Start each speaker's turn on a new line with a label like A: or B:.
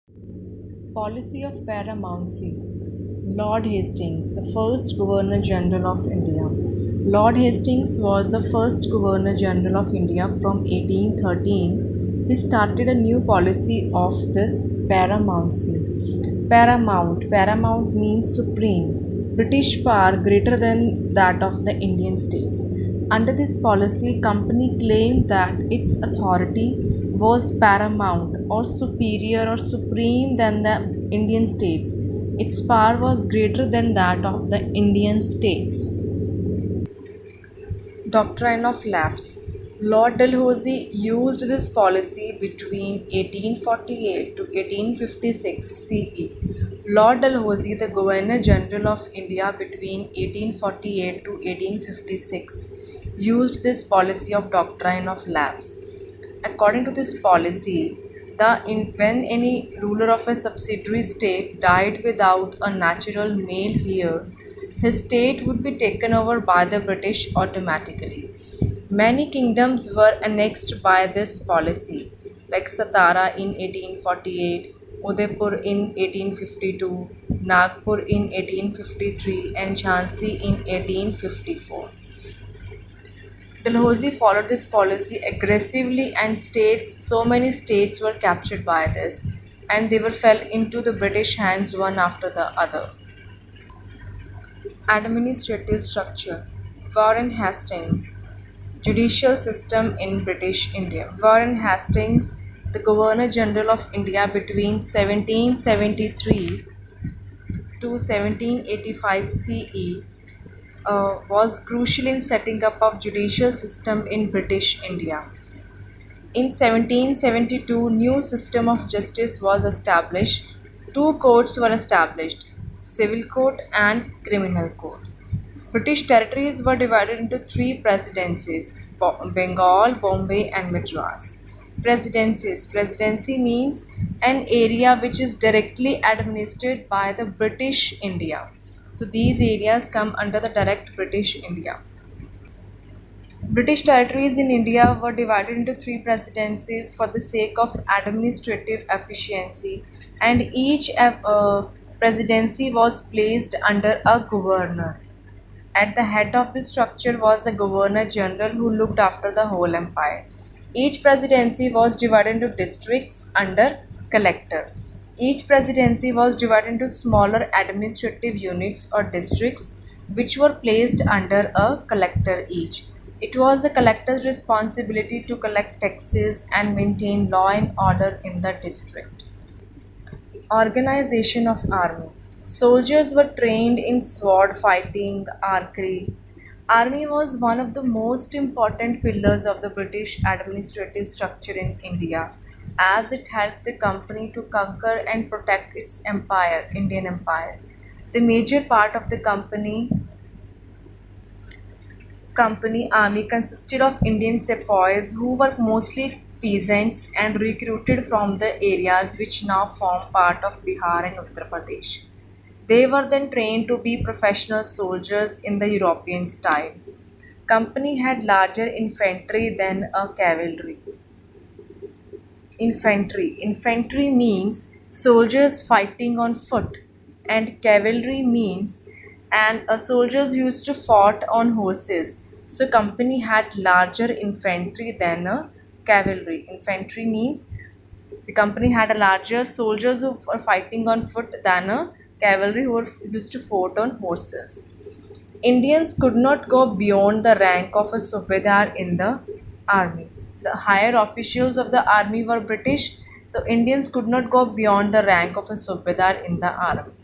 A: Policy of paramountcy. Lord Hastings, the first Governor General of India. Lord Hastings was the first Governor General of India from 1813. He started a new policy of this paramountcy. Paramount means supreme, British power greater than that of the Indian states. Under this policy, company claimed that its authority was paramount or superior or supreme than the Indian states. Its power was greater than that of the Indian states. Doctrine of lapse. Lord Dalhousie used this policy between 1848 to 1856 CE. Lord Dalhousie, the Governor General of India between 1848 to 1856, used this policy of doctrine of lapse. According to this policy, when any ruler of a subsidiary state died without a natural male heir, his state would be taken over by the British automatically. Many kingdoms were annexed by this policy, like Satara in 1848, Udaipur in 1852, Nagpur in 1853, and Jhansi in 1854. Dalhousie followed this policy aggressively, and so many states were captured by this, and they were fell into the British hands one after the other. Administrative structure. Warren Hastings. Judicial system in British India. Warren Hastings, the Governor General of India between 1773 to 1785 CE, was crucial in setting up of judicial system in British India. In 1772, new system of justice was established. Two courts were established, civil court and criminal court. British territories were divided into three presidencies: Bengal, Bombay, and Madras. Presidencies. Presidency means an area which is directly administered by the British India. So these areas come under the direct British India. British territories in India were divided into three presidencies for the sake of administrative efficiency, and each presidency was placed under a governor. At the head of this structure was the Governor General who looked after the whole empire. Each presidency was divided into districts under collector. Each presidency was divided into smaller administrative units or districts which were placed under a collector each. It was the collector's responsibility to collect taxes and maintain law and order in the district. Organization of army. Soldiers were trained in sword fighting, archery. Army was one of the most important pillars of the British administrative structure in India, as it helped the company to conquer and protect its empire, Indian Empire. The major part of the company army consisted of Indian sepoys who were mostly peasants and recruited from the areas which now form part of Bihar and Uttar Pradesh. They were then trained to be professional soldiers in the European style. Company had larger infantry than a cavalry. Infantry means soldiers fighting on foot, and cavalry means soldiers used to fought on horses. So company had larger infantry than a cavalry. Infantry means the company had a larger soldiers who were fighting on foot than a cavalry who were used to fight on horses. Indians could not go beyond the rank of a subedar in the army. The higher officials of the army were British, so Indians could not go beyond the rank of a subedar in the army.